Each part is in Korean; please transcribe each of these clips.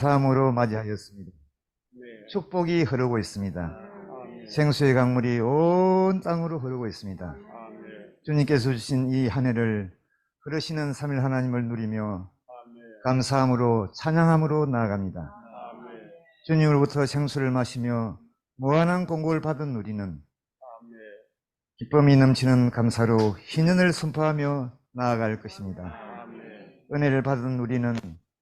감사함으로 맞이하였습니다. 네. 축복이 흐르고 있습니다. 아멘. 생수의 강물이 온 땅으로 흐르고 있습니다. 아멘. 주님께서 주신 이 한 해를 흐르시는 삼일 하나님을 누리며 아멘. 감사함으로 찬양함으로 나아갑니다. 아멘. 주님으로부터 생수를 마시며 무한한 공급을 받은 우리는 아멘. 기쁨이 넘치는 감사로 희년을 선포하며 나아갈 것입니다. 아멘. 은혜를 받은 우리는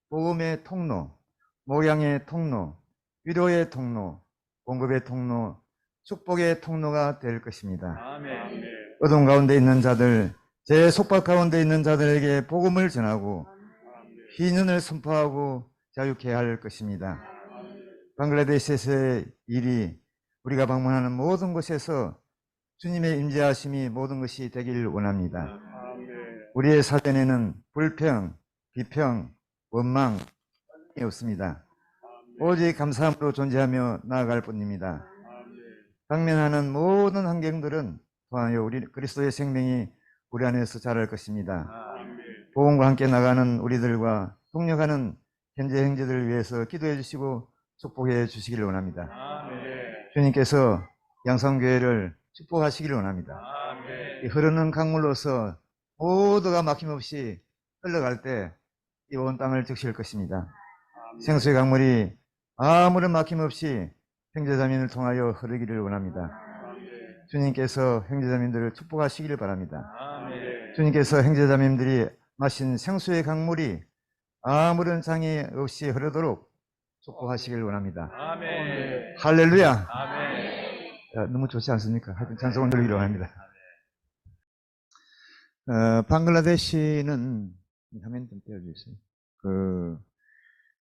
복음의 통로, 모양의 통로, 위로의 통로, 공급의 통로, 축복의 통로가 될 것입니다. 아멘. 어둠 가운데 있는 자들, 제 속박 가운데 있는 자들에게 복음을 전하고 희년을 선포하고 자유케 할 것입니다. 방글라데시에서의 일이 우리가 방문하는 모든 곳에서 주님의 임재하심이 모든 것이 되기를 원합니다. 우리의 사전에는 불평, 비평, 원망이 없습니다. 오직 감사함으로 존재하며 나아갈 뿐입니다. 당면하는 모든 환경들은 통하여 우리 그리스도의 생명이 우리 안에서 자랄 것입니다. 복음과 함께 나가는 우리들과 동력하는 현재 형제들을 위해서 기도해 주시고 축복해 주시기를 원합니다. 주님께서 양성교회를 축복하시기를 원합니다. 이 흐르는 강물로서 모두가 막힘없이 흘러갈 때 이 온 땅을 적실 것입니다. 생수의 강물이 아무런 막힘없이 형제자매를 통하여 흐르기를 원합니다. 주님께서 형제자매들을 축복하시기를 바랍니다. 주님께서 형제자매들이 마신 생수의 강물이 아무런 장애 없이 흐르도록 축복하시기를 원합니다. 할렐루야. 너무 좋지 않습니까? 하여튼 찬송을 드리기로 합니다. 방글라데시는 화면 좀 띄워주세요.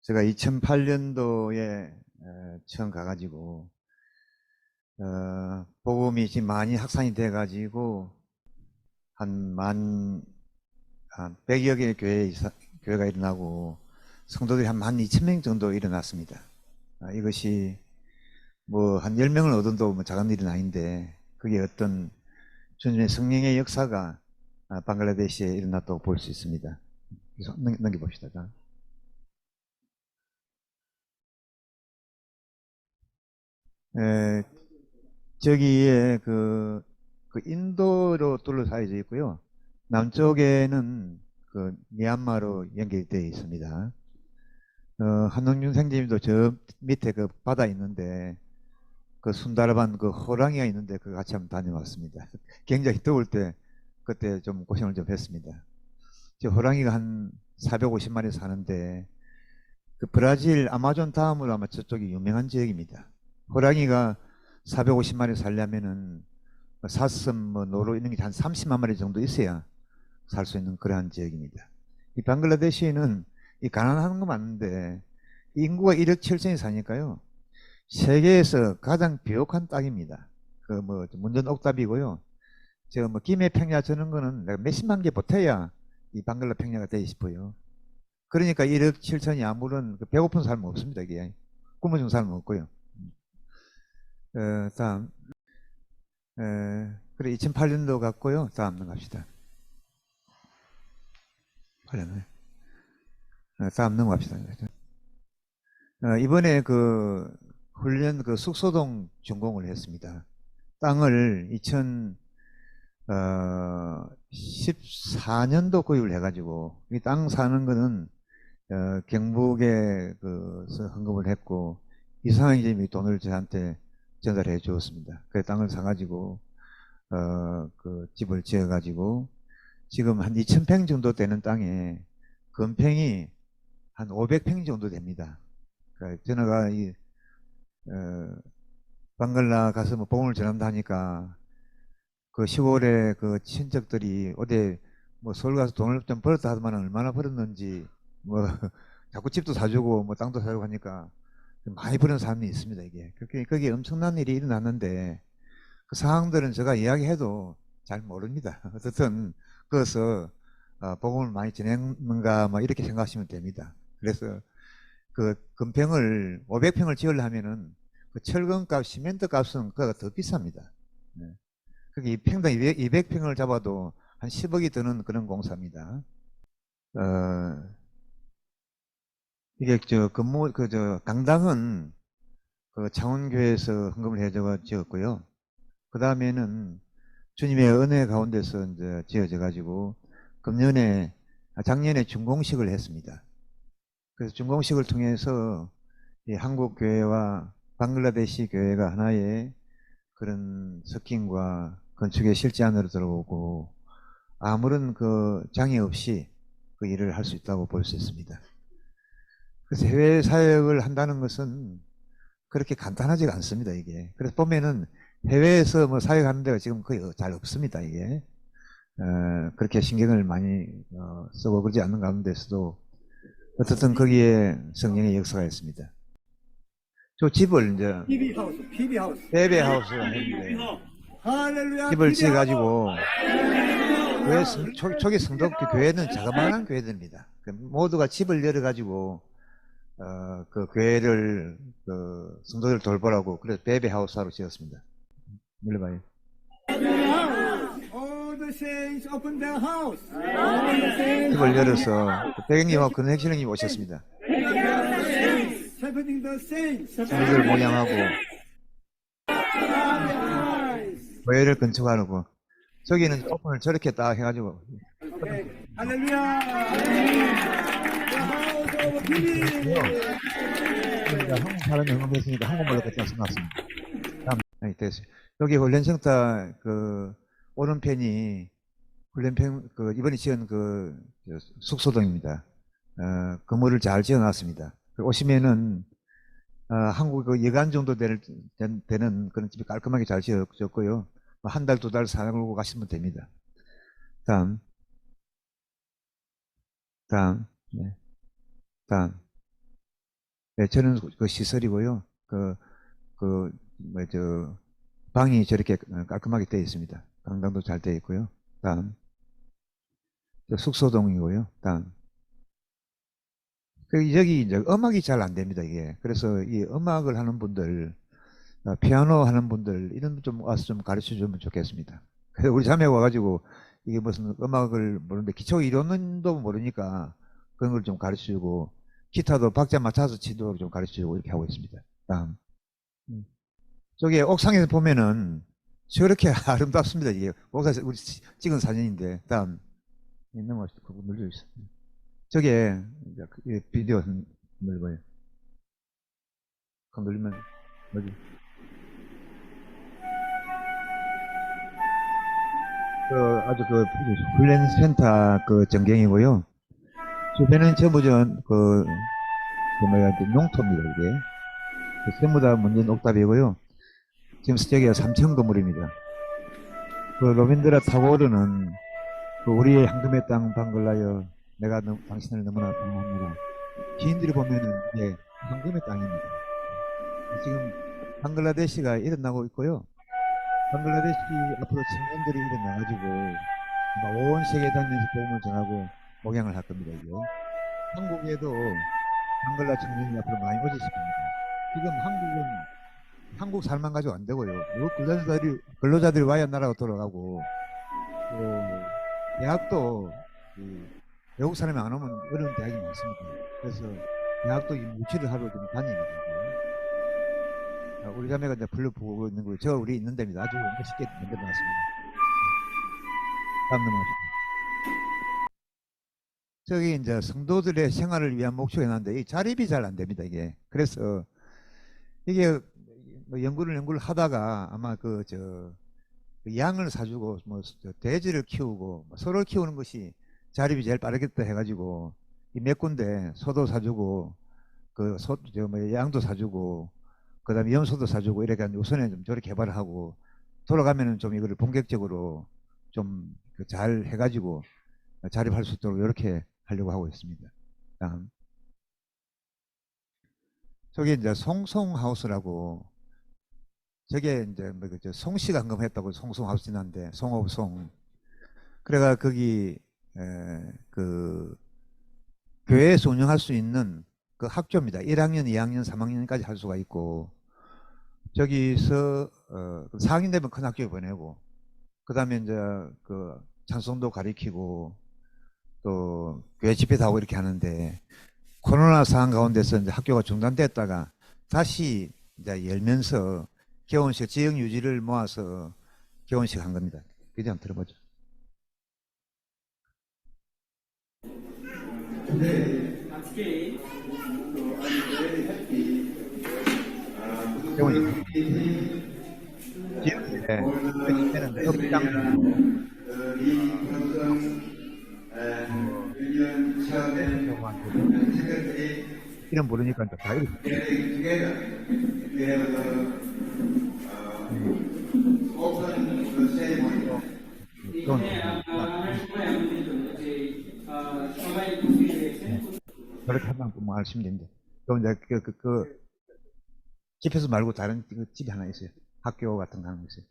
제가 2008년도에 처음 가가지고 복음이 지금 많이 확산이 돼가지고 한 100여 개의 교회가 일어나고 성도들이 한 12,000명 정도 일어났습니다. 이것이 뭐 한 10명을 얻어도 뭐 작은 일은 아닌데 그게 어떤 주님의 성령의 역사가 방글라데시에 일어났다고 볼 수 있습니다. 그래서 넘겨봅시다. 저기에 그 인도로 둘러싸여져 있고요. 남쪽에는 그 미얀마로 연결되어 있습니다. 한동준 선생님도 저 밑에 그 바다 있는데 그 순다르반 그 호랑이가 있는데 그 같이 한번 다녀왔습니다. 굉장히 더울 때 그때 좀 고생을 좀 했습니다. 저 호랑이가 한 450마리 사는데 그 브라질 아마존 다음으로 아마 저쪽이 유명한 지역입니다. 호랑이가 450마리 살려면은 사슴, 뭐 노루 이런 게 한 30만 마리 정도 있어야 살 수 있는 그러한 지역입니다. 이 방글라데시는 이 가난한 거 맞는데 인구가 1억 7천이 사니까요. 세계에서 가장 비옥한 땅입니다. 그 뭐 문전 옥답이고요. 제가 뭐 김해 평야 저런 거는 내가 몇십만 개 보태야 이 방글라 평야가 되고 싶어요. 그러니까 1억 7천이 아무런 배고픈 삶은 없습니다. 이게 굶어 죽는 삶은 없고요. 다음 그래 2008년도 갔고요. 다음 넘어갑시다. 8년 다음 넘어갑시다. 이번에 그 훈련 그 숙소동 준공을 했습니다. 땅을 2014년도 구입을 해가지고 이 땅 사는 거는 경북에 그서 헌금을 했고 이상희님이 돈을 저한테 전달해 주었습니다. 그 땅을 사가지고 그 집을 지어가지고 지금 한 2,000평 정도 되는 땅에 건평이 한 500평 정도 됩니다. 그러니까 전화가 이 방글라 가서 뭐 복음을 전한다 하니까 그 시골에 그 친척들이 어디 뭐 서울 가서 돈을 좀 벌었다 하더만 얼마나 벌었는지 뭐 자꾸 집도 사주고 뭐 땅도 사주고 하니까 많이 버는 사람이 있습니다. 이게 그렇게 그게 엄청난 일이 일어났는데 그 상황들은 제가 이야기해도 잘 모릅니다. 어쨌든 그래서 복음을 많이 전했는가 뭐 이렇게 생각하시면 됩니다. 그래서 그 건평을 500평을 지으려면은 그 철근값, 시멘트 값은 그거가 더 비쌉니다. 네. 그게 평당 200평을 잡아도 한 10억이 드는 그런 공사입니다. 이게 강당은 그 창원교회에서 헌금을 해줘 지었고요. 그 다음에는 주님의 은혜 가운데서 이제 지어져 가지고 작년에 준공식을 했습니다. 그래서 준공식을 통해서 이 한국 교회와 방글라데시 교회가 하나의 그런 섞임과 건축의 실제 안으로 들어오고 아무런 그 장애 없이 그 일을 할 수 있다고 볼 수 있습니다. 그래서 해외 사역을 한다는 것은 그렇게 간단하지가 않습니다, 이게. 그래서 보면은 해외에서 뭐 사역하는 데가 지금 거의 잘 없습니다, 이게. 그렇게 신경을 많이 쓰고 그러지 않는 가운데서도 어쨌든 거기에 성령의 역사가 있습니다. 저 집을 이제 베베 하우스가 했는데 할렐루야. 집을 지어가지고 초기 성도 교회는 자그마한 교회들입니다. 모두가 집을 열어가지고 그 교회를 그 성도들 돌보라고 그래서 베베 하우스로 지었습니다. 눌러봐요. All the saints open their house. All the saints 집을 열어서 배경님하고 근핵실령님 오셨습니다. shepherding the saints. 성도들 모양하고 교회를 건축하고 저기는 오픈을 저렇게 딱 해가지고 할렐루야. The house of healing. 한국 사람이 응원했으니까 한국말로 갖다 써놨습니다. 다음, 됐어요. 여기 훈련센터 그 오른편이 훈련편 그 이번에 지은 그 숙소동입니다. 건물을 잘 지어놨습니다. 오시면은 한국 그 여관 정도 되는 그런 집이 깔끔하게 잘 지어졌고요. 한 달, 두 달 살고 가시면 됩니다. 다음, 네, 다음. 네, 저는 그 시설이고요. 방이 저렇게 깔끔하게 되어 있습니다. 강당도 잘 되어 있고요. 다음. 숙소동이고요. 다음. 여기 이제 음악이 잘 안 됩니다, 이게. 그래서 이 음악을 하는 분들, 피아노 하는 분들, 이런 분 좀 와서 좀 가르쳐 주면 좋겠습니다. 그래서 우리 자매가 와가지고 이게 무슨 음악을 모르는데 기초 이론도 모르니까 그런 걸 좀 가르쳐 주고, 기타도 박자 맞춰서 치도록 좀 가르쳐 주고 이렇게 하고 있습니다. 다음. 저기 옥상에서 보면은 저렇게 아름답습니다, 이게. 옥상에서 우리 찍은 사진인데, 다음. 넘어가시죠. 그거 눌려 있어. 저게 비디오 눌러봐요. 그거 누르면 뭐지? 아주 훈련 센터 그 전경이고요. 주변은 전부 농토입니다, 이게. 전부 다 문전 옥탑이고요. 지금 저기가 3층 건물입니다. 그 로빈드라 타고르는 그 우리의 황금의 땅 방글라여 내가 당신을 너무나 사랑합니다. 시인들이 보면은 이게 황금의 땅입니다. 지금 방글라데시가 일어나고 있고요. 방글라데시 앞으로 청년들이 일어나가지고 아마 온 세계에 다니면서 복음을 전하고 목양을 할 겁니다. 이거. 한국에도 방글라 청년이 앞으로 많이 오실 겁니다. 지금 한국은 한국 사람만 가지고 안 되고요. 근로자들이 와야 나라가 돌아가고 또 대학도 외국 사람이 안 오면 어려운 대학이 많습니다. 그래서 대학도 유치를 하러 좀 다니는 거고요. 우리 자매가 이제 불러보고 있는 거예요. 제가 우리 있는 데입니다. 아주 멋있게 만들어놨습니다. 다음 넘어가시죠. 저기 이제 성도들의 생활을 위한 목적이 있는데 이 자립이 잘 안 됩니다, 이게. 그래서 이게 뭐 연구를 하다가 아마 그 양을 사주고 뭐 돼지를 키우고 소를 키우는 것이 자립이 제일 빠르겠다 해가지고 이 몇 군데 소도 사주고 양도 사주고 그다음에 염소도 사주고 이렇게 우선에 좀 저렇게 개발을 하고 돌아가면은 좀 이거를 본격적으로 좀 잘 해가지고 자립할 수 있도록 이렇게 하려고 하고 있습니다. 다음. 저기 이제 송송하우스라고 저게 이제 송씨가 헌금했다고 송송하우스 지난데 송업송 그래가 거기 그 교회에서 운영할 수 있는 그 학교입니다. 1학년, 2학년, 3학년까지 할 수가 있고 저기서 4학년 되면 큰 학교에 보내고 그 다음에 이제 찬송도 가리키고 또 교회 집회도 하고 이렇게 하는데 코로나 상황 가운데서 이제 학교가 중단됐다가 다시 이제 열면서 개원식 지역 유지를 모아서 개원식 한 겁니다. 그지 한번 들어보죠. 개원식. 지역에 그때는 협장 이름 모르니까 다 이렇게 그렇게 하면 뭐 하시면 됩니다. 또 이제 집에서 말고 다른 집이 하나 있어요. 학교 같은 거 하나 있어요.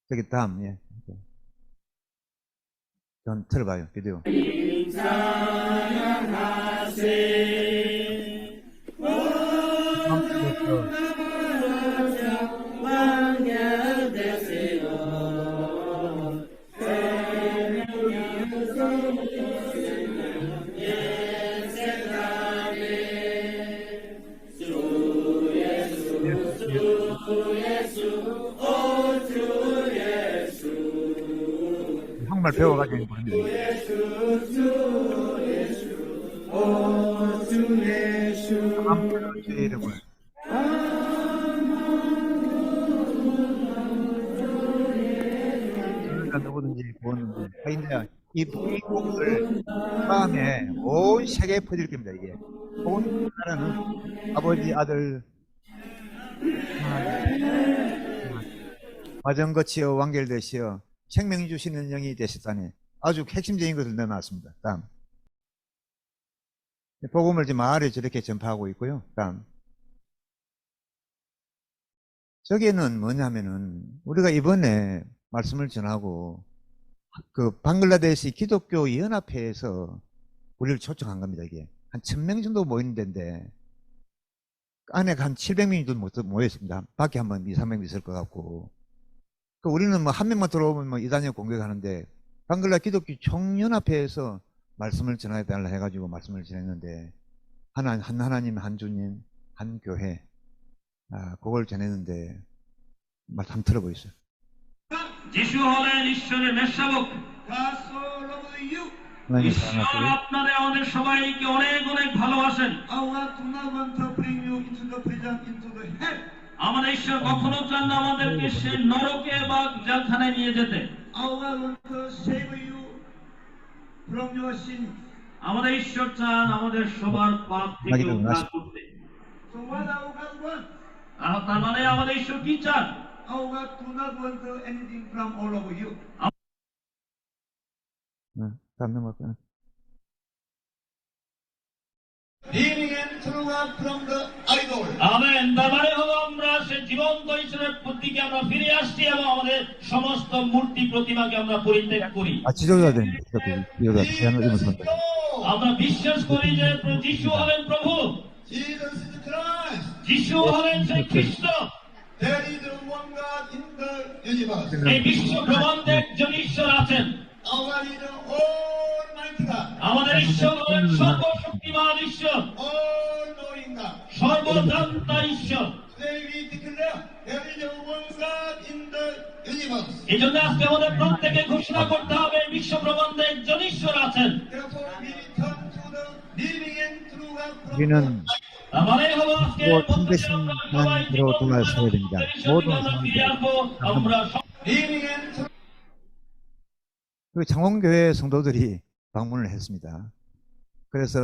저기 다음, 예. 전 틀어봐요, 비디오. 한국말 배워가지고 부릅니다. 제 이름을 저희가 누구든지 보는데 하인데 이 곡을 다음에 온 세계에 퍼질 겁니다. 이게 온 나라는 아버지 아들 과정 거치어 완결되시어 생명 주시는 영이 되셨다니 아주 핵심적인 것을 넣어놨습니다. 다음 복음을 지금 마을에 저렇게 전파하고 있고요. 다음 저기는 뭐냐면은 우리가 이번에 말씀을 전하고 그 방글라데시 기독교 연합회에서 우리를 초청한 겁니다. 이게 한 1000명 정도 모이는 데인데 안에 한 700명이 정도 모였습니다. 밖에 한번 2, 300명 있을 것 같고 그 우리는 뭐 한 명만 들어오면 뭐 이단협 공격하는데 방글라 기독교 총연합회에서 말씀을 전해 달라 해가지고 말씀을 전했는데 한 하나님 한 주님 한 교회 그걸 전했는데 말 한번 들어보겠어요. যিশু হলেন ঈশ্বরের মেষশাবক। God so loved you. 하나님 ঈশ্বর 사랑하세요. আপনাদের আমাদের সবাইকে অনেক অনেক ভালোবাসেন। Allah do not want to bring you into the prison, into the hell. আমাদের ঈশ্বর কখনো চান না আমাদেরকে সে নরকে বা জেলখানায় নিয়ে যেতে। Allah wants to save you from your sin. আমাদের ঈশ্বর চান আমাদের সবার পাপ থেকে উদ্ধার করতে। So what our God want? আর তার মানে আমাদের ঈশ্বর কি চান? Our God do not want anything from all of you. 다음 넘어갈까요? Living and true God from the idol. Amen. তার মানে হলো আমরা সে জীবন্ত ঈশ্বরের প্রতিকে আমরা ফিরে আসছি এবং আমাদের সমস্ত মূর্তি প্রতিমাকে আমরা পরিত্যাগ করি। 지도자들입니다. 지도자 대한민국 선거. আমরা বিশ্বাস করি যে যিশু হলেন প্রভু, Jesus is Christ. যিশু হলেন সেই খ্রিস্ট। There is one God in the universe. এই বিশ্ব ব্রহ্মাণ্ডে একজন ঈশ্বর আছেন। Our is the Almighty God. আমাদের ঈশ্বর হলেন সর্বশক্তিমান ঈশ্বর, All-knowing God. সর্বজান্তা ঈশ্বর। Today we declare there is one God in the universe. এই জন্য আজকে আমাদের প্রত্যেকে ঘোষণা করতে হবে বিশ্ব ব্রহ্মাণ্ডে একজন ঈশ্বর আছেন। Therefore we return to the living and true God from 우리는 তার মানে হলো 아জকে 또 참되신만으로 돌아서야 됩니다. 모든 আমরা ফিরে আসবো। আমরা living and true. 그 장원교회 성도들이 방문을 했습니다. 그래서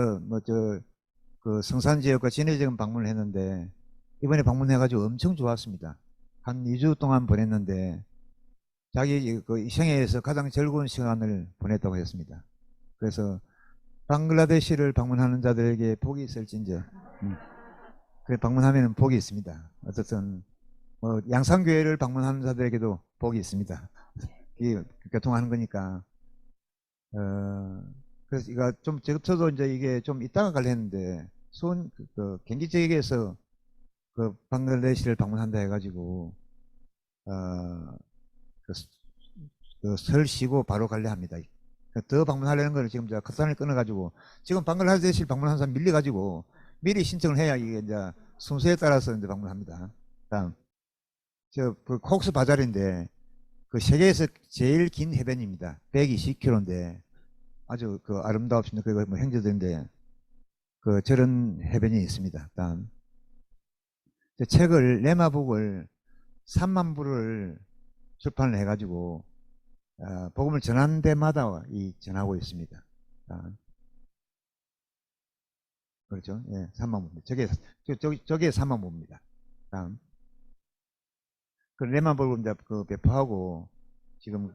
그 성산 지역과 진해 지역 방문을 했는데 이번에 방문해가지고 엄청 좋았습니다. 한 2주 동안 보냈는데 자기 그 생애에서 가장 즐거운 시간을 보냈다고 했습니다. 그래서 방글라데시를 방문하는 자들에게 복이 있을진저 그 방문하면 복이 있습니다. 어쨌든 뭐 양산교회를 방문하는 자들에게도 복이 있습니다. 이 교통하는 거니까 그래서 이거 좀 저도 이제 이게 좀 이따가 갈려 했는데 경기 지역에서 그 방글라데시를 방문한다 해가지고 그, 설 쉬고 바로 갈려 합니다. 더 방문하려는 거는 지금 제가 커튼을 끊어가지고 지금 방글라데시를 방문한 사람 밀려가지고 미리 신청을 해야 이게 이제 순서에 따라서 이제 방문합니다. 다음 그 콕스 바자르인데 그 세계에서 제일 긴 해변입니다. 120km인데 아주 그 아름다웠습니다. 그거 뭐 형제들인데 그 저런 해변이 있습니다. 다음 저 책을 레마북을 3만 부를 출판을 해가지고 복음을 전한 데마다 전하고 있습니다. 그렇죠? 예, 3만 부입니다. 저게 3만 부입니다. 다음 그 레마북을 이제 그 배포하고 지금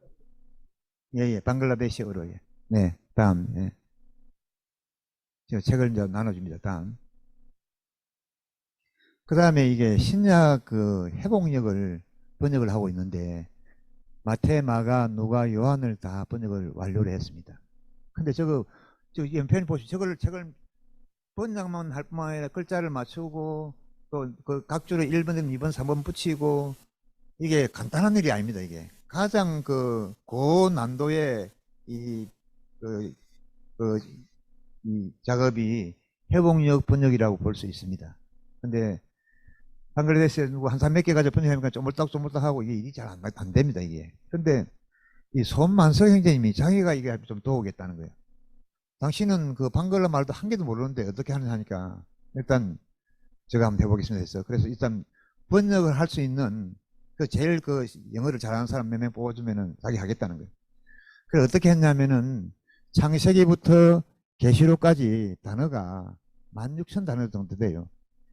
예, 방글라데시어로 예. 네, 다음 예. 제가 책을 이제 나눠줍니다. 다음 그 다음에 이게 신약 그 회복력을 번역을 하고 있는데 마태, 마가, 누가, 요한을 다 번역을 완료를 했습니다. 근데 저 연편 보시면 책을 번역만 할 뿐만 아니라 글자를 맞추고 또 그 각 줄에 1번, 2번, 3번 붙이고 이게 간단한 일이 아닙니다. 이게 가장 그 고난도의 그, 이 작업이 회복력 번역이라고 볼 수 있습니다. 근데 방글라데시에 누구 한 300개 가지고 번역하니까 쪼물딱쪼물딱하고 이게 일이 잘 안 됩니다, 이게. 근데 이 손만석 형제님이 자기가 이게 좀 도우겠다는 거예요. 당신은 그 방글라 말도 한 개도 모르는데 어떻게 하느냐 하니까 일단 제가 한번 해보겠습니다 했어요. 그래서 일단 번역을 할 수 있는 그 제일 그 영어를 잘하는 사람 몇 명 뽑아주면은 자기 하겠다는 거예요. 그래서 어떻게 했냐면은 창세기부터 계시록까지 단어가 16,000단어 정도 돼요.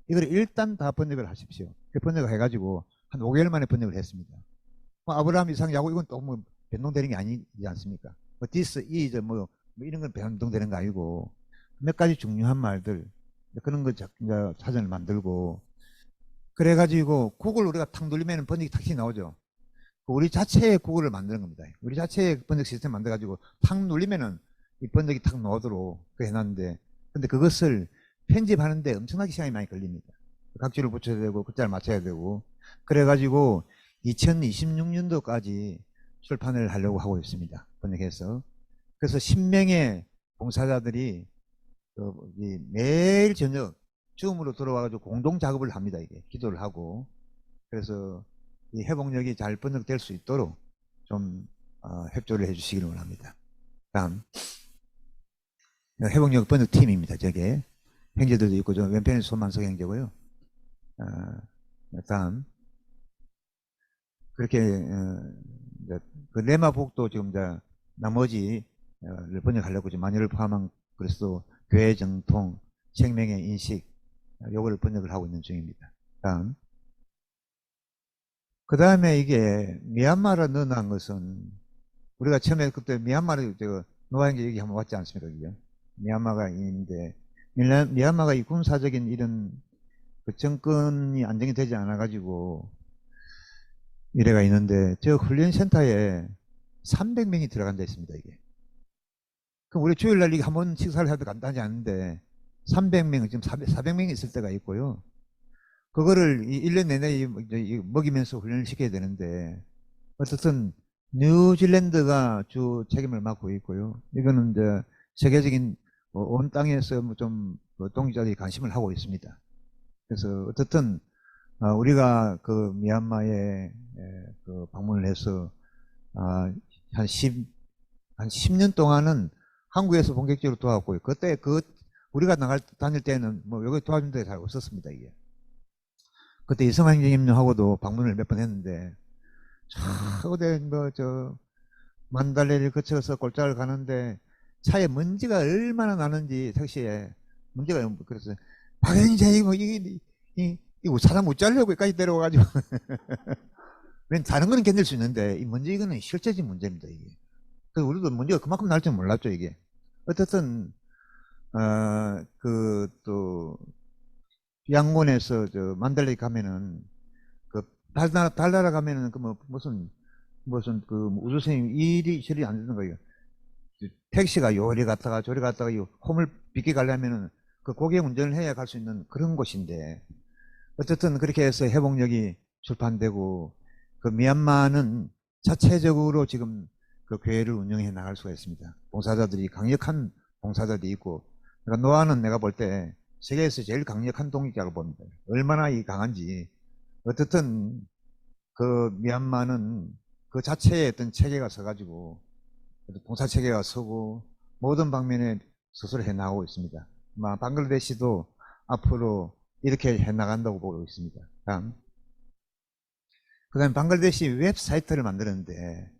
이걸 일단 다 번역을 하십시오. 번역을 해가지고 한 5개월 만에 번역을 했습니다. 뭐 아브라함, 이삭, 야곱 이건 또 뭐 변동되는 게 아니지 않습니까? 뭐 this is 뭐 이런 건 변동되는 거 아니고 몇 가지 중요한 말들 그런 거 사전을 만들고 그래가지고 구글 우리가 탁 누르면 번역이 탁 나오죠. 우리 자체의 구글을 만드는 겁니다. 우리 자체의 번역 시스템 만들어가지고 탁 누르면은 이 번역이 탁 나오도록 해놨는데 근데 그것을 편집하는데 엄청나게 시간이 많이 걸립니다. 각질을 붙여야 되고 글자를 맞춰야 되고 그래가지고 2026년도까지 출판을 하려고 하고 있습니다. 번역해서. 그래서 10명의 봉사자들이 매일 저녁 줌으로 들어와가지고 공동 작업을 합니다. 이게 기도를 하고 그래서 이 회복력이 잘 번역될 수 있도록 좀 협조를 해주시기를 원합니다. 다음 회복력 번역팀입니다. 저게 형제들도 있고 저 왼편에 손만석 형제고요. 다음 그렇게 그 레마복도 지금 나머지를 번역하려고 지금 마녀를 포함한 그리스도 교회 정통 생명의 인식 요거를 번역을 하고 있는 중입니다. 다음 그 다음에 이게 미얀마를 넣어놓은 것은 우리가 처음에 그때 미얀마를 노아 형제 얘기 한번 왔지 않습니까? 그죠? 미얀마가 있는데 미얀마가 이 군사적인 이런 그 정권이 안정이 되지 않아 가지고 이래가 있는데 저 훈련센터에 300명이 들어간다 했습니다. 이게 그럼 우리 주일날 이게 한번 식사를 해도 간단하지 않은데 300명 지금 400명이 있을 때가 있고요. 그거를 1년 내내 먹이면서 훈련을 시켜야 되는데 어쨌든 뉴질랜드가 주 책임을 맡고 있고요. 이거는 이제 세계적인 온 땅에서 좀 동지자들이 관심을 하고 있습니다. 그래서 어쨌든 우리가 그 미얀마에 그 방문을 해서 한 10년 동안은 한국에서 본격적으로 도왔고요. 그때 우리가 다닐 때는 뭐 여기 도와준 데가 잘 없었습니다. 이게 그때 이성환 형님하고도 방문을 몇 번 했는데 어디 만달레를 거쳐서 골짜기를 가는데 차에 먼지가 얼마나 나는지 택시에 문제가 그래서 박영재 이거 사람 못 자르려고 여기까지 데려와가지고 왜 다른 거는 견딜 수 있는데 이 문제 이거는 실제적인 문제입니다. 이게 그래서 우리도 문제가 그만큼 날 줄 몰랐죠. 이게 어쨌든 또 양곤에서 만달레 가면은 그 달나라 가면은 그 무슨 그 우주선이 일이 저리 안 되는 거예요. 택시가 요리 갔다가 저리 갔다가 이 홈을 빗게 가려면은 그 고객 운전을 해야 갈 수 있는 그런 곳인데, 어쨌든 그렇게 해서 회복력이 출판되고, 그 미얀마는 자체적으로 지금 그 교회를 운영해 나갈 수가 있습니다. 봉사자들이 강력한 봉사자들이 있고, 그러니까 노아는 내가 볼 때 세계에서 제일 강력한 독립자라고 봅니다. 얼마나 이 강한지. 어쨌든 그 미얀마는 그 자체의 어떤 체계가 서가지고, 봉사 체계가 서고 모든 방면에 스스로 해 나가고 있습니다. 아마 방글라데시도 앞으로 이렇게 해 나간다고 보고 있습니다. 다음. 그다음에 방글라데시 웹사이트를 만들었는데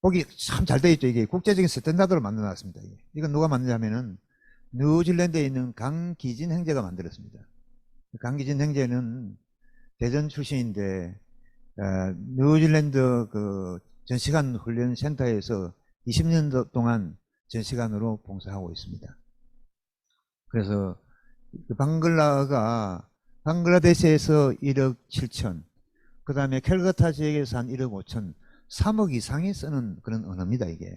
보기 참 잘 되어 있죠. 이게 국제적인 스탠다드로 만들어 놨습니다. 이건 누가 만드냐면은 뉴질랜드에 있는 강기진 형제가 만들었습니다. 강기진 형제는 대전 출신인데 뉴질랜드 그 전시관 훈련 센터에서 20년 동안 전시관으로 봉사하고 있습니다. 그래서 그 방글라데시에서 1억 7천, 그 다음에 캘커타 지역에서 한 1억 5천, 3억 이상이 쓰는 그런 언어입니다, 이게.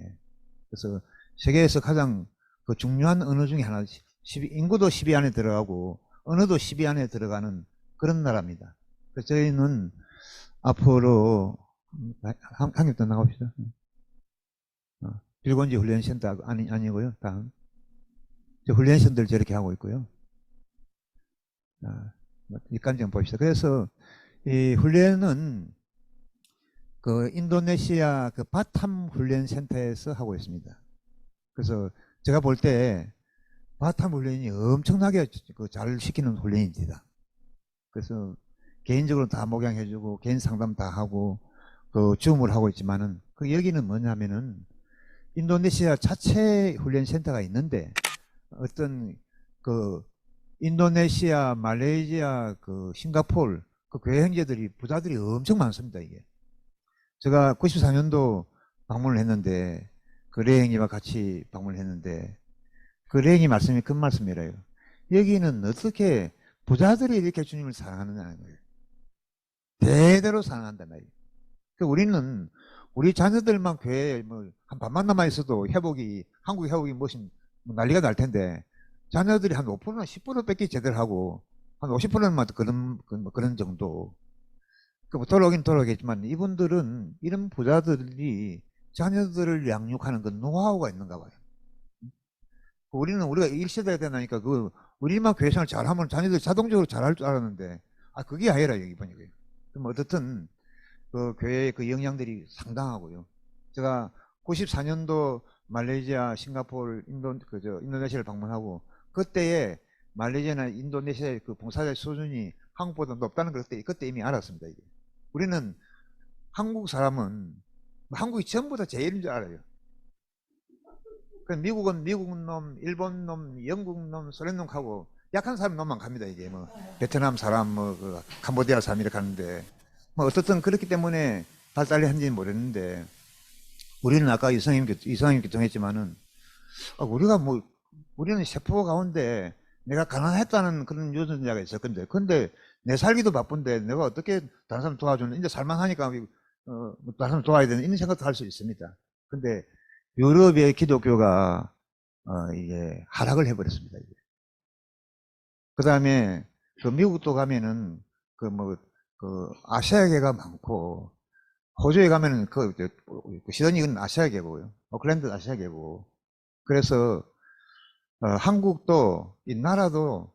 그래서 세계에서 가장 그 중요한 언어 중에 하나, 인구도 10위 안에 들어가고, 언어도 10위 안에 들어가는 그런 나라입니다. 그래서 저희는 앞으로, 한 개 더 나갑시다. 빌곤지 훈련센터 아니고요. 다음. 훈련센터를 저렇게 하고 있고요. 이까지 좀 봅시다. 그래서 이 훈련은 그 인도네시아 그 바탐 훈련센터에서 하고 있습니다. 그래서 제가 볼 때 바탐 훈련이 엄청나게 잘 시키는 훈련입니다. 그래서 개인적으로 다 목양해주고 개인 상담 다 하고 그 줌을 하고 있지만은 그 여기는 뭐냐면은 인도네시아 자체 훈련센터가 있는데 어떤 그 인도네시아, 말레이시아, 그 싱가포르 그 교회 형제들이 부자들이 엄청 많습니다. 이게 제가 94년도 방문을 했는데 그 레 형님과 같이 방문을 했는데 그 레 형님 말씀이 그 말씀이래요. 여기는 어떻게 부자들이 이렇게 주님을 사랑하느냐는 거예요. 대대로 사랑한단 말이에요. 우리는 우리 자녀들만 교회에 한 반만 남아 있어도 한국 회복이 무슨 난리가 날 텐데 자녀들이 한 5%나 10%밖에 제대로 하고 한 50%만 그런 정도. 돌아오긴 돌아오겠지만 이분들은 이런 부자들이 자녀들을 양육하는 그 노하우가 있는가 봐요. 우리가 1세대가 되나니까 우리만 교회생활 잘하면 자녀들 자동적으로 잘할 줄 알았는데 그게 아니라 여기 보니까. 그럼 어떻든 그 교회의 그 영향들이 상당하고요. 제가 94년도 말레이시아, 싱가포르, 인도네시아를 방문하고 그때에 말레이시아나 인도네시아의 그 봉사자 수준이 한국보다 높다는 걸 그때 이미 알았습니다. 이게. 우리는 한국 사람은 한국이 전부 다 제일인 줄 알아요. 미국은 미국 놈, 일본 놈, 영국 놈, 소련 놈하고 약한 사람 놈만 갑니다. 이게 베트남 사람, 캄보디아 사람 이렇게 가는데 어떻든 그렇기 때문에 발달이 한지는 모르겠는데 우리는 아까 이성님 교통했지만은 우리는 세포 가운데 내가 가난했다는 그런 유전자가 있었건데 근데 내 살기도 바쁜데 내가 어떻게 다른 사람 도와주는 이제 살만하니까 다른 사람 도와야 되는 이런 생각도 할 수 있습니다. 근데 유럽의 기독교가 이게 하락을 해버렸습니다. 그 다음에 미국도 가면은 아시아계가 많고 호주에 가면은 시드니는 아시아계고요. 오클랜드 아시아계고. 그래서 한국도 이 나라도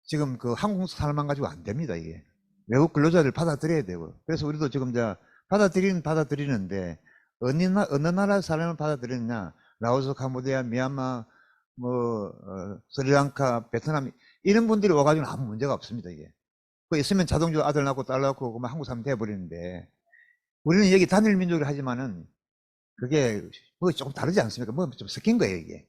지금 한국 사람만 가지고 안 됩니다. 이게 외국 근로자를 받아들여야 되고. 그래서 우리도 지금 받아들이는데 어느 나라 사람을 받아들이느냐? 라오스, 캄보디아, 미얀마, 스리랑카, 베트남 이런 분들이 와가지고 아무 문제가 없습니다. 이게 있으면 자동적으로 아들 낳고 딸 낳고 한국 사람 돼버리는데 우리는 여기 단일 민족을 하지만은 그게 조금 다르지 않습니까? 좀 섞인 거예요 이게.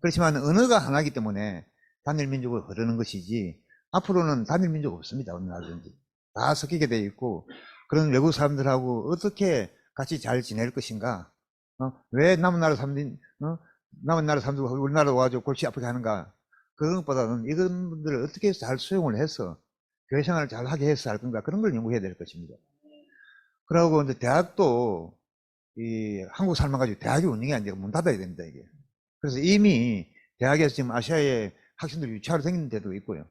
그렇지만 언어가 하나이기 때문에 단일 민족을 흐르는 것이지 앞으로는 단일 민족 없습니다. 어느 나라든지 다 섞이게 돼 있고 그런 외국 사람들하고 어떻게 같이 잘 지낼 것인가? 왜 남은 나라 사람들 우리나라 와가지고 골치 아프게 하는가? 그런 것보다는 이런 분들을 어떻게 잘 수용을 해서 교회 생활을 잘 하게 해서 할 건가? 그런 걸 연구해야 될 것입니다. 그러고 이제 대학도 이 한국 사람만 가지고 대학이 운영이 안 되고 문 닫아야 됩니다, 이게. 그래서 이미 대학에서 지금 아시아에 학생들이 유치하러 다니는 데도 있고요.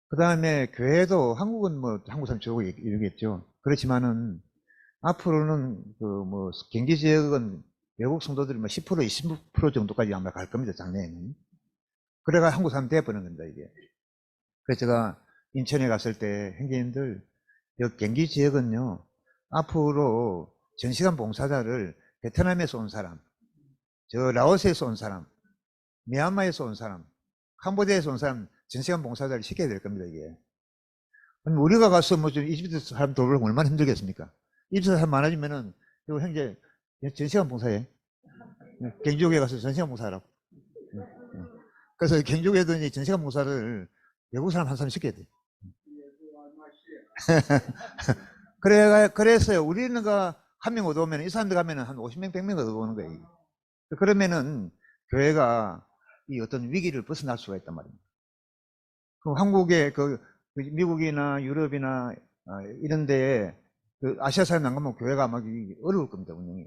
그 다음에 교회도 한국은 뭐 한국 사람 주고 이러겠죠. 그렇지만은 앞으로는 그 뭐 경기 지역은 외국 성도들이 뭐 10% 20% 정도까지 아마 갈 겁니다, 작년에는. 그래가 한국 사람 돼버리는 겁니다, 이게. 그래서 제가 인천에 갔을 때 형제님들, 여기 경기 지역은요, 앞으로 전시관 봉사자를 베트남에서 온 사람, 저 라오스에서 온 사람, 미얀마에서 온 사람, 캄보디아에서 온 사람 전시관 봉사자를 시켜야 될 겁니다, 이게. 그럼 우리가 가서 뭐 좀 이집트 사람 돌보려면 얼마나 힘들겠습니까? 이집트 사람 많아지면은, 이거 형제 전시관 봉사해. 경주에 가서 전시관 봉사하라고. 그래서 경주에도 이제 전시관 봉사를 외국 사람 한 사람 시켜야 돼. 그래서요, 우리는 한 명 얻어오면, 이 사람들 가면은 한 50명, 100명 얻어오는 거예요. 그러면은, 교회가 이 어떤 위기를 벗어날 수가 있단 말입니다. 그럼 한국에, 미국이나 유럽이나, 이런 데에, 아시아 사람 안 가면 교회가 아마 어려울 겁니다, 운영이.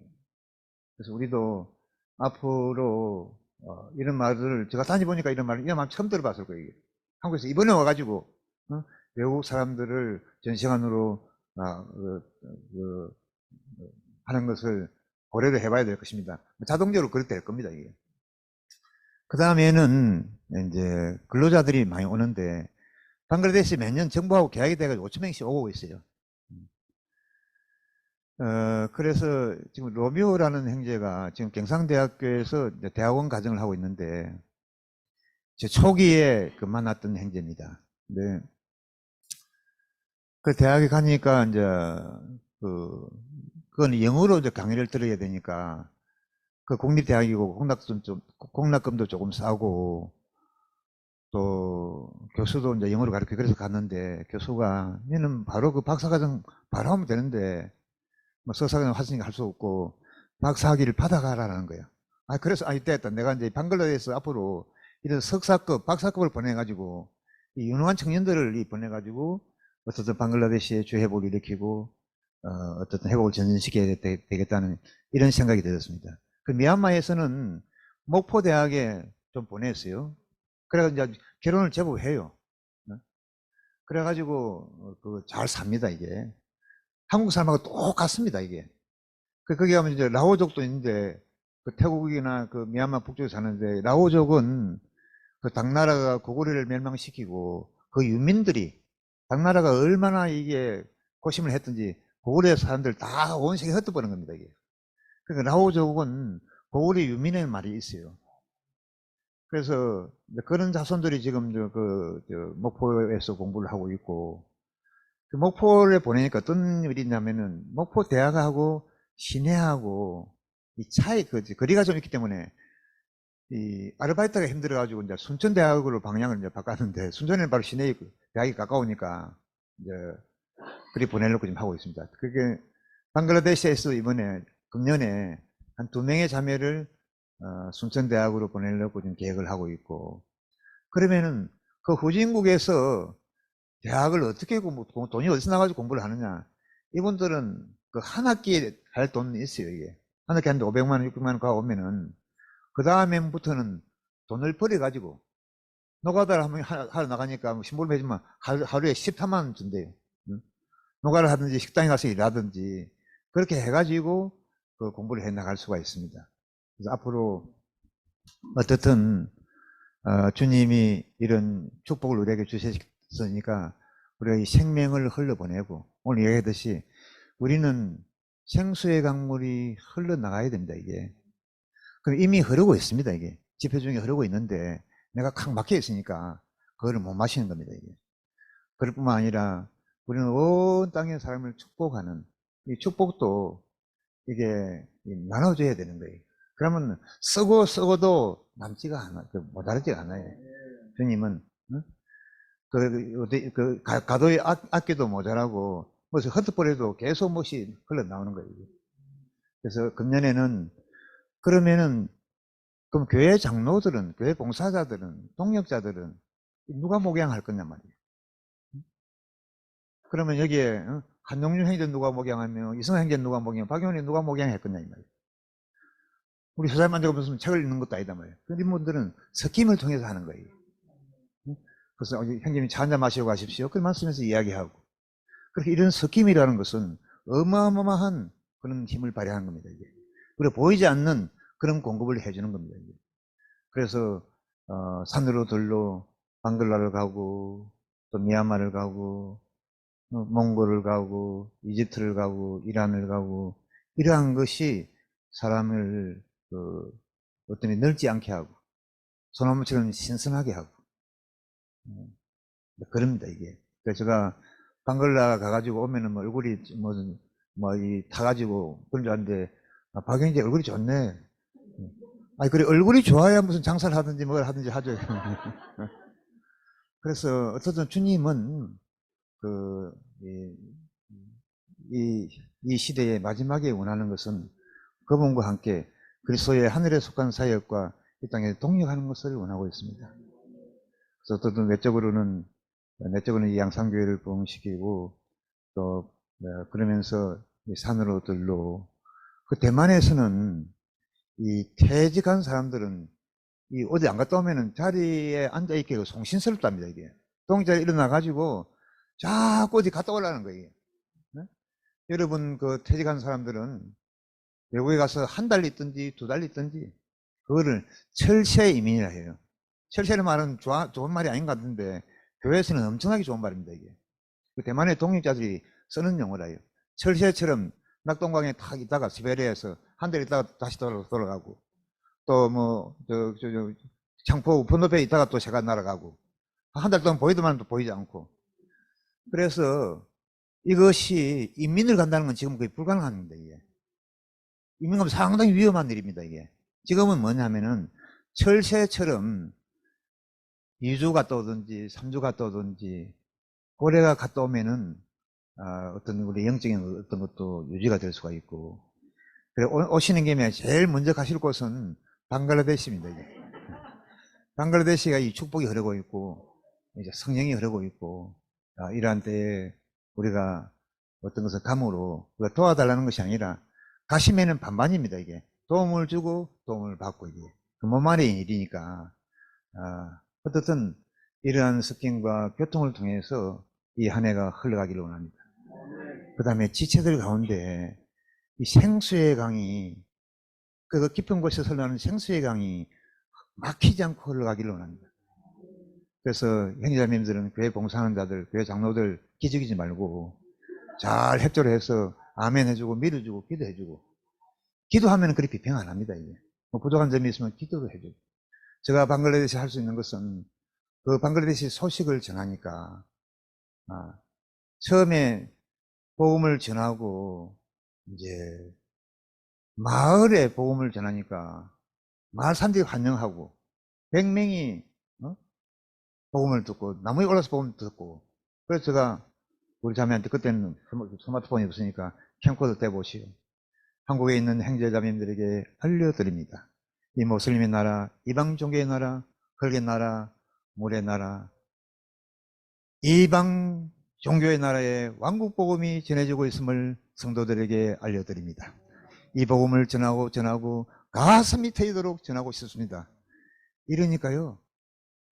그래서 우리도 앞으로, 이런 말을, 제가 다니보니까 이런 말 처음 들어봤을 거예요. 한국에서 이번에 와가지고, 외국 사람들을 전시관으로, 하는 것을 고려를 해봐야 될 것입니다. 자동적으로 그렇게 될 겁니다, 이게. 그 다음에는 이제 근로자들이 많이 오는데, 방글라데시 매년 정부하고 계약이 돼가지고 5천 명씩 오고 있어요. 그래서 지금 로미오라는 형제가 지금 경상대학교에서 이제 대학원 과정을 하고 있는데, 제 초기에 만났던 형제입니다. 네. 그 대학에 가니까 이제 그건 영어로 이제 강의를 들어야 되니까 그 공립대학이고 공락금도 조금 싸고 또 교수도 이제 영어로 가르쳐 그래서 갔는데 교수가 얘는 바로 그 박사과정 바로 하면 되는데 뭐 석사과정 하시니까 할 수 없고 박사학위를 받아가라는 거예요. 그래서 이때였다. 내가 이제 방글라데시에서 앞으로 이런 석사급, 박사급을 보내가지고 이 유능한 청년들을 보내가지고 어떻든 방글라데시의 주회복을 일으키고 어떻든 회복을 전진시켜야 되겠다는 이런 생각이 들었습니다. 그 미얀마에서는 목포대학에 좀 보냈어요. 그래서 이제 결혼을 제법 해요. 그래가지고 잘 삽니다, 이게. 한국 사람하고 똑같습니다, 이게. 거기 가면 이제 라오족도 있는데 그 태국이나 그 미얀마 북쪽에 사는데 라오족은 그 당나라가 고구려를 멸망시키고 그 유민들이 당나라가 얼마나 이게 고심을 했든지 고구려 사람들 다 온 세계에 흩어버린 겁니다, 이게. 그러니까 라오족은 고구려 유민의 말이 있어요. 그래서 그런 자손들이 지금 목포에서 공부를 하고 있고, 그 목포를 보내니까 어떤 일이 있냐면은 목포 대학하고 시내하고 이 차이 거리가 좀 있기 때문에 이 아르바이트가 힘들어가지고 이제 순천대학으로 방향을 이제 바꿨는데 순천에는 바로 시내 대학이 가까우니까 이제 그리 보내려고 지금 하고 있습니다. 그게 방글라데시에서 이번에 금년에 한 2명의 자매를 순천대학으로 보내려고 지금 계획을 하고 있고, 그러면은 그 후진국에서 대학을 어떻게 돈이 어디서 나가지고 공부를 하느냐. 이분들은 그 한 학기에 할 돈이 있어요, 이게. 한 학기에 한 500만 원, 600만 원 가오면은 그 다음에부터는 돈을 벌여가지고 노가다를 한번 하러 나가니까 신부름 해주면 하루에 13만 원 준대요. 노가를 하든지 식당에 가서 일하든지 그렇게 해가지고 그 공부를 해 나갈 수가 있습니다. 그래서 앞으로 어떻든 주님이 이런 축복을 우리에게 주셨으니까 우리가 이 생명을 흘려보내고 오늘 얘기했듯이 우리는 생수의 강물이 흘러나가야 됩니다, 이게. 그럼 이미 흐르고 있습니다, 이게. 지표 중에 흐르고 있는데 내가 칵 막혀 있으니까 그거를 못 마시는 겁니다, 이게. 그럴 뿐만 아니라 우리는 온 땅의 사람을 축복하는 이 축복도 이게 나눠줘야 되는 거예요. 그러면 쓰고도 남지가 않아, 모자르지가 않아요. 주님은, 가도에 아껴도 모자라고, 무슨 헛헛버려도 계속 몫이 흘러나오는 거예요. 그래서 금년에는, 그러면은, 그럼 교회 장로들은, 교회 봉사자들은, 동역자들은, 누가 목양할 거냐 말이에요. 그러면 여기에, 한용준 행정 누가 목양하며 이승환 행정 누가 목양, 박용훈이 누가 목양했겠냐 이 말이에요. 우리 소장만 적어 무슨 책을 읽는 것도 아니다 말이에요. 그런데 이분들은 스킴을 통해서 하는 거예요. 그래서 형님이 차 한잔 마시고 가십시오. 그 말씀에서 이야기하고. 그렇게 이런 스킴이라는 것은 어마어마한 그런 힘을 발휘하는 겁니다. 이게. 그리고 보이지 않는 그런 공급을 해주는 겁니다. 이게. 그래서 산으로 들로 방글라를 가고 또 미얀마를 가고 몽골을 가고 이집트를 가고 이란을 가고 이러한 것이 사람을 어떤 늙지 않게 하고 소나무처럼 신선하게 하고 그럽니다 이게. 그래서 제가 방글라 가가지고 오면은 뭐 얼굴이 타가지고 그런 줄 알았는데 박영재 얼굴이 좋네. 아니 그래 얼굴이 좋아야 무슨 장사를 하든지 뭘 하든지 하죠. 그래서 어쨌든 주님은 이 시대의 마지막에 원하는 것은 그분과 함께 그리스도의 하늘에 속한 사역과 이 땅에 동력하는 것을 원하고 있습니다. 그래서 어떤 내적으로는 이 양산교회를 부흥시키고 또 그러면서 산으로 들로 그 대만에서는 이 퇴직한 사람들은 이 어디 안 갔다 오면은 자리에 앉아 있기가 송신스럽답니다 이게. 동자에 일어나 가지고 자꾸 어디 갔다 오라는 거예요. 네? 여러분 그 퇴직한 사람들은 외국에 가서 한 달 있든지 두 달 있든지 그거를 철새 이민이라 해요. 철새는 말은 좋은 말이 아닌 것 같은데 교회에서는 엄청나게 좋은 말입니다 이게. 그 대만의 독립자들이 쓰는 용어라요. 철새처럼 낙동강에 탁 있다가 시베리아에서 한 달 있다가 다시 돌아가고 또 뭐 창포 번호배에 있다가 또 새가 날아가고 한 달 동안 보이더만 또 보이지 않고. 그래서 이것이 인민을 간다는 건 지금 거의 불가능합니다 이게. 이민 가면 상당히 위험한 일입니다 이게. 지금은 뭐냐면은 철새처럼 2주 갔다 오든지 3주 갔다 오든지 고래가 갔다 오면은 어떤 우리 영적인 어떤 것도 유지가 될 수가 있고. 그래 오시는 김에 제일 먼저 가실 곳은 방글라데시입니다 이게. 방글라데시가 이 축복이 흐르고 있고 이제 성령이 흐르고 있고 이러한 때에 우리가 어떤 것을 감으로 우리가 도와달라는 것이 아니라 가시면은 반반입니다 이게. 도움을 주고 도움을 받고 이게 그 몸만의 일이니까 어떻든 이러한 스킨과 교통을 통해서 이 한 해가 흘러가기를 원합니다. 그 다음에 지체들 가운데 이 생수의 강이 그 깊은 곳에서 흘러가는 생수의 강이 막히지 않고 흘러가기를 원합니다. 그래서 형제자매님들은 교회 봉사하는 자들, 교회 장로들 기죽이지 말고 잘 협조를 해서 아멘 해주고 밀어주고 기도해주고. 기도하면 그리 비평 안 합니다 이게. 뭐 부족한 점이 있으면 기도를 해주고. 제가 방글라데시 할 수 있는 것은 그 방글라데시 소식을 전하니까 처음에 복음을 전하고 이제 마을에 복음을 전하니까 마을 사람들이 환영하고 100명이 복음을 듣고 나무에 올라서 복음을 듣고. 그래서 제가 우리 자매한테 그때는 스마트폰이 없으니까 캠코더 떼보시오. 한국에 있는 형제자매님들에게 알려드립니다. 이 모슬림의 나라, 이방 종교의 나라, 흙의 나라, 물의 나라, 이방 종교의 나라에 왕국 복음이 전해지고 있음을 성도들에게 알려드립니다. 이 복음을 전하고 가슴이 터지도록 전하고 싶습니다. 이러니까요,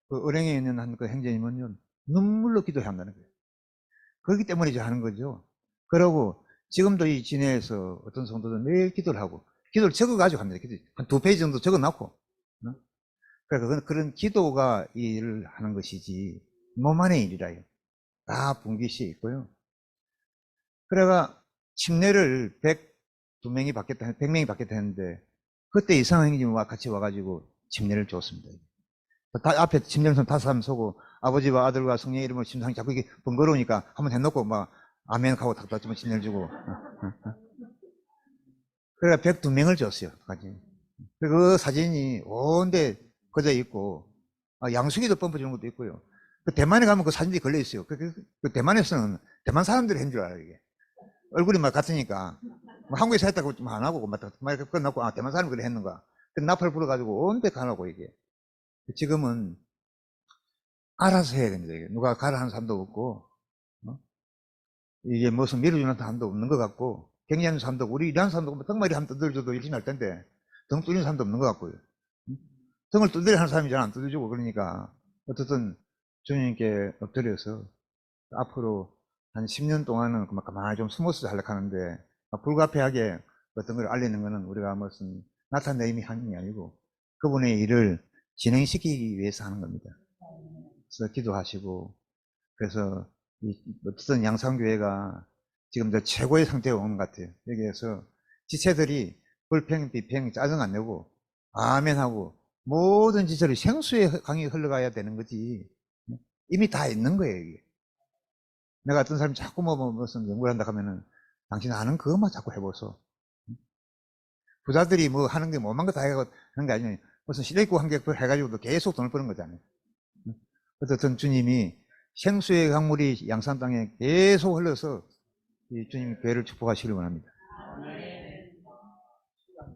그 은행에 있는 한 그 행제님은요 눈물로 기도해야 한다는 거예요. 그렇기 때문에 이제 하는 거죠. 그러고 지금도 이 진해에서 어떤 성도들은 매일 기도를 하고 기도를 적어가지고 합니다. 한 2페이지 정도 적어놓고. 그러니까 그런 기도가 일을 하는 것이지 몸만의 일이라요. 다 분기시에 있고요. 그래가 침례를 102명이 받겠다, 100명이 받겠다 했는데 그때 이상한 형님과 같이 와가지고 침례를 줬습니다. 앞에 침례선 5사람 서고 아버지와 아들과 성령의 이름으로 침상이 자꾸 이게 번거로우니까 한번 해놓고 막 아멘 하고 탁 닫지만 침례를 주고. 그래가 102명을 줬어요. 그 사진이 온데 그저 있고 양수기도 펌프 주는 것도 있고요. 그 대만에 가면 그 사진이 걸려 있어요. 그 대만에서는 대만 사람들이 한 줄 알아요 이게. 얼굴이 막 같으니까 뭐 한국에서 했다고 좀 안 하고 막 끝났고 대만 사람이 그래 했는가. 그 나팔 불어가지고 온데 가라고 이게. 지금은 알아서 해야 됩니다. 이게. 누가 가라 하는 사람도 없고 이게 무슨 밀어주는 사람도 없는 것 같고, 격려하는 사람도, 우리 일하는 사람도 덩마리 한번 두들줘도 열심히 할 텐데, 등 뚫리는 사람도 없는 것 같고요. 등을 두드려 하는 사람이 잘 안 두드려주고 그러니까, 어쨌든 주님께 엎드려서 앞으로 한 10년 동안은 가만히 좀 숨어서 하려고 하는데, 불가피하게 어떤 걸 알리는 것은 우리가 무슨 나타내임이 하는 게 아니고, 그분의 일을 진행시키기 위해서 하는 겁니다. 그래서 기도하시고, 그래서 어쨌든 양산교회가 지금 최고의 상태에 온 것 같아요. 여기에서 지체들이 불평, 비평, 짜증 안 내고 아멘하고 모든 지체들이 생수의 강이 흘러가야 되는 거지. 이미 다 있는 거예요, 이게. 내가 어떤 사람이 자꾸 무슨 연구를 한다 하면은 당신 아는 그것만 자꾸 해보소. 부자들이 뭐 하는 게 뭐만 거 다 하는 게 아니에요. 무슨 시대국 한 개 해가지고도 계속 돈을 버는 거잖아요. 어쨌든 주님이 생수의 강물이 양산 땅에 계속 흘러서 이 주님 교회를 축복하시길 원합니다.